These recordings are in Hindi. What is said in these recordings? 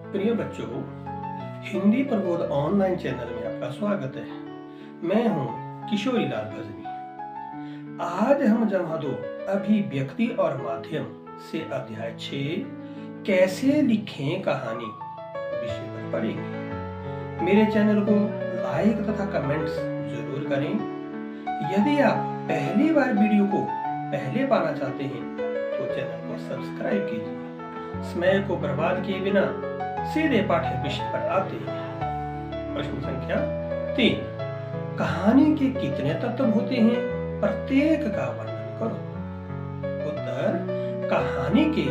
प्रिय बच्चों, हिंदी प्रबोध ऑनलाइन चैनल में आपका स्वागत है। मैं हूं किशोरी लाल भजनी। आज हम जमा दो अभिव्यक्ति और माध्यम से अध्याय 6 कैसे लिखें कहानी विषय पर पढ़ेंगे। मेरे चैनल को लाइक तथा कमेंट्स जरूर करें। यदि आप पहली बार वीडियो को पहले पाना चाहते हैं तो चैनल को सब्सक्राइब कीजिए। समय को बर्बाद किए बिना सीधे पाठ्य विषय पर आते हैं। प्रश्न संख्या 3, कहानी के कितने तत्व होते हैं, प्रत्येक का वर्णन करो। उत्तर, कहानी के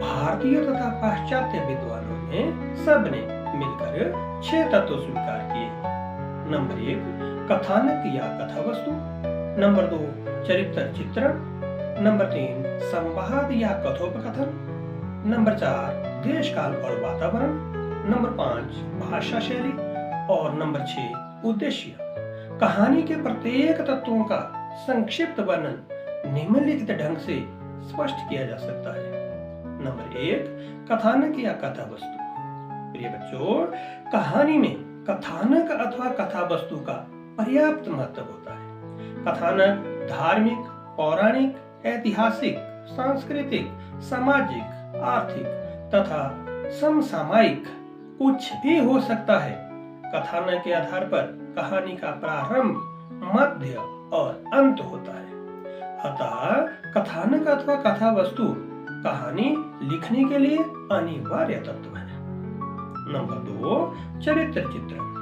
भारतीय तथा पाश्चात्य विद्वानों ने सबने मिलकर 6 तत्व स्वीकार किए। नंबर 1, कथानक या कथा वस्तु। नंबर 2, चरित्र चित्रण। नंबर 3, संवाद या कथोपकथन। नंबर 4, देश काल और वातावरण। नंबर 5, भाषा शैली। और नंबर 6, उद्देश्य। कहानी के प्रत्येक तत्वों का संक्षिप्त वर्णन निम्नलिखित ढंग से स्पष्ट किया जा सकता है। नंबर 1, कथानक या कथा वस्तु। प्रिय बच्चों, कहानी में कथानक अथवा कथा वस्तु का पर्याप्त महत्व होता है। कथानक धार्मिक, पौराणिक, ऐतिहासिक, सांस्कृतिक, सामाजिक, आर्थिक तथा समसामयिक कुछ भी हो सकता है। कथानक के आधार पर कहानी का प्रारंभ, मध्य और अंत होता है। अतः कथानक अथवा कथा वस्तु कहानी लिखने के लिए अनिवार्य तत्व है। नंबर 2, चरित्र चित्रण।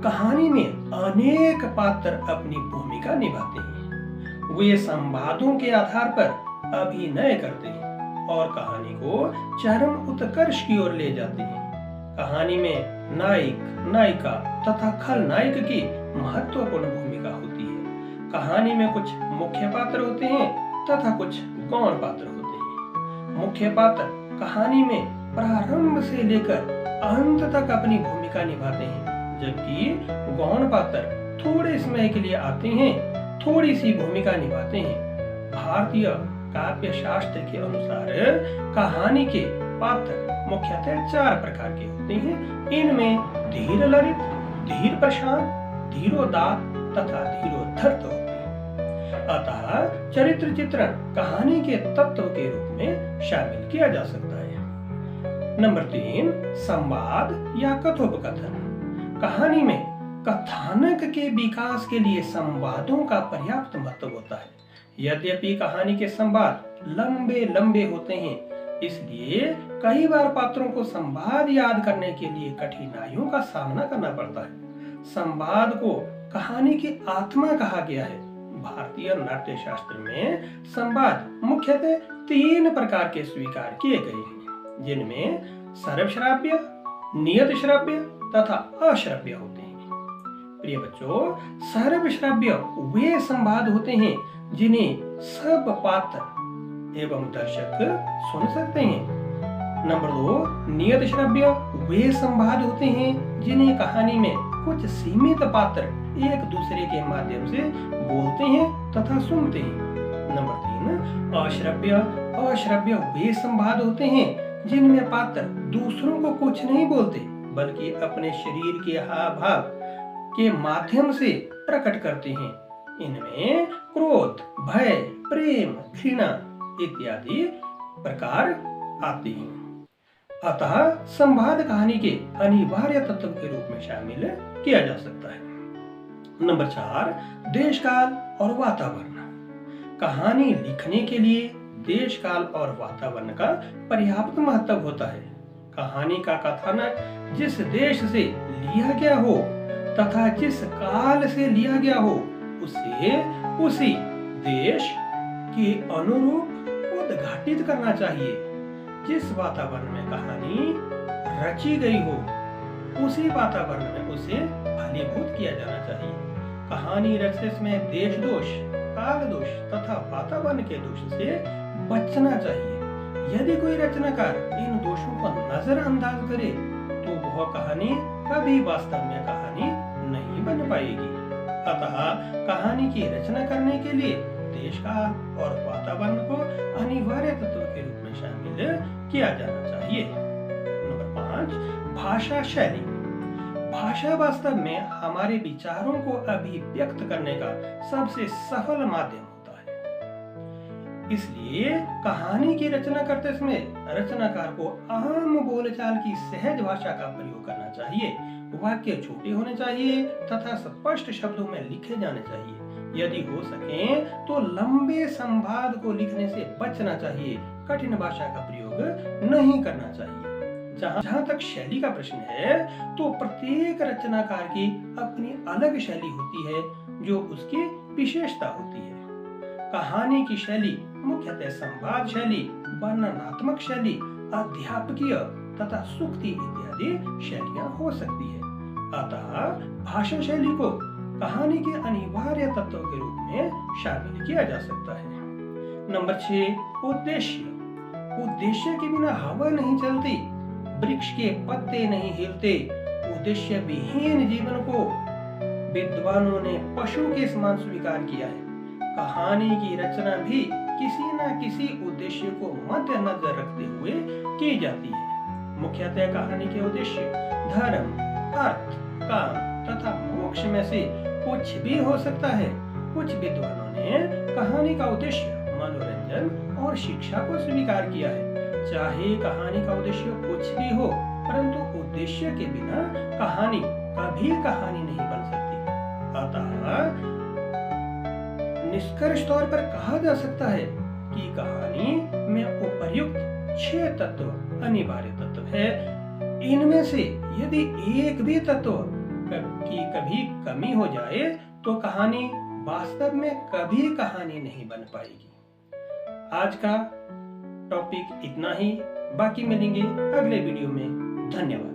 कहानी में अनेक पात्र अपनी भूमिका निभाते हैं। वे संवादों के आधार पर अभिनय करते हैं और कहानी को चरम उत्कर्ष की ओर ले जाते हैं। कहानी में नायक, नायिका तथा खलनायक की महत्वपूर्ण भूमिका होती है। कहानी में कुछ मुख्य पात्र होते हैं तथा कुछ गौण पात्र होते हैं। मुख्य पात्र कहानी में प्रारंभ से लेकर अंत तक अपनी भूमिका निभाते हैं, जबकि गौण पात्र थोड़े समय के लिए आते हैं, थोड़ी सी भूमिका निभाते हैं। भारतीय काव्य शास्त्र के अनुसार कहानी के पात्र मुख्यतः 4 प्रकार के होते हैं। इनमें धीर ललित, धीर प्रशांत, धीरोदात्त तथा धीरोद्धत होते हैं। अतः चरित्र चित्रण कहानी के तत्व के रूप में शामिल किया जा सकता है। नंबर 3, संवाद या कथोपकथन। कहानी में कथानक के विकास के लिए संवादों का पर्याप्त महत्व होता है। यद्यपि कहानी के संवाद लंबे लंबे होते हैं, इसलिए कई बार पात्रों को संवाद याद करने के लिए कठिनाइयों का सामना करना पड़ता है। संवाद को कहानी की आत्मा कहा गया है। भारतीय नाट्य शास्त्र में संवाद मुख्यतः 3 प्रकार के स्वीकार किए गए हैं, जिनमें सर्वश्राव्य, नियत श्रव्य तथा अश्रव्य होते हैं। प्रिय बच्चों, सर्वश्राव्य वे संवाद होते हैं जिन्हें सब पात्र एवं दर्शक सुन सकते हैं। नंबर 2, नियत श्रव्य वे संवाद होते हैं जिन्हें कहानी में कुछ सीमित पात्र एक दूसरे के माध्यम से बोलते हैं तथा सुनते हैं। नंबर 3, अश्रव्य वे संवाद होते हैं जिनमें पात्र दूसरों को कुछ नहीं बोलते, बल्कि अपने शरीर के हाव भाव के माध्यम से प्रकट करते हैं। इनमें क्रोध, भय, प्रेम, घृणा इत्यादि प्रकार आते हैं। अतः संवाद कहानी के अनिवार्य तत्व के रूप में शामिल किया जा सकता है। नंबर 4, देश काल और वातावरण। कहानी लिखने के लिए देश काल और वातावरण का पर्याप्त महत्व होता है। कहानी का कथानक जिस देश से लिया गया हो तथा जिस काल से लिया गया हो, उसे उसी देश के अनुरूप उद्घाटित करना चाहिए। जिस वातावरण में कहानी रची गई हो, उसी वातावरण में उसे फलीभूत किया जाना चाहिए। कहानी रचते समय देश दोष, काल दोष तथा वातावरण के दोष से बचना चाहिए। यदि कोई रचनाकार इन दोषों को नजरअंदाज करे तो वह कहानी कभी वास्तव में कहानी नहीं बन पाएगी। अतः कहानी की रचना करने के लिए देश का और वातावरण को अनिवार्य तत्व के रूप में शामिल किया जाना चाहिए। नंबर 5 भाषा शैली। भाषा वास्तव में हमारे विचारों को अभिव्यक्त करने का सबसे सफल माध्यम होता है। इसलिए कहानी की रचना करते समय रचनाकार को आम बोलचाल की सहज भाषा का प्रयोग करना चाहिए। वाक्य छोटे होने चाहिए तथा स्पष्ट शब्दों में लिखे जाने चाहिए। यदि हो सके तो लंबे संवाद को लिखने से बचना चाहिए। कठिन भाषा का प्रयोग नहीं करना चाहिए। जहां तक शैली का प्रश्न है तो प्रत्येक रचनाकार की अपनी अलग शैली होती है जो उसकी विशेषता होती है। कहानी की शैली मुख्यतः संवाद शैली, वर्णनात्मक शैली, अध्यापकीय तथा सूक्ति इत्यादि शैलियां हो सकती है। अतः भाषा शैली को कहानी के अनिवार्य तत्वों के रूप में शामिल किया जा सकता है। नंबर 6, उद्देश्य। उद्देश्य के बिना हवा नहीं चलती, वृक्ष के पत्ते नहीं हिलते। उद्देश्य विहीन जीवन को विद्वानों ने पशु के समान स्वीकार किया है। कहानी की रचना भी किसी न किसी उद्देश्य को मद्देनजर रखते हुए की जाती है। मुख्यतः कहानी के उद्देश्य धर्म, अर्थ, काम तथा मोक्ष में से कुछ भी हो सकता है। कुछ विद्वानों ने कहानी का उद्देश्य मनोरंजन और शिक्षा को स्वीकार किया है। चाहे कहानी का उद्देश्य कुछ भी हो, परंतु उद्देश्य के बिना कहानी कभी कहानी नहीं बन सकती। अतः निष्कर्ष तौर पर कहा जा सकता है कि कहानी में उपर्युक्त 6 तत्व अनिवार्य तत्व है। इनमें से यदि एक भी तत्व की कभी कमी हो जाए तो कहानी वास्तव में कभी कहानी नहीं बन पाएगी। आज का टॉपिक इतना ही, बाकी मिलेंगे अगले वीडियो में। धन्यवाद।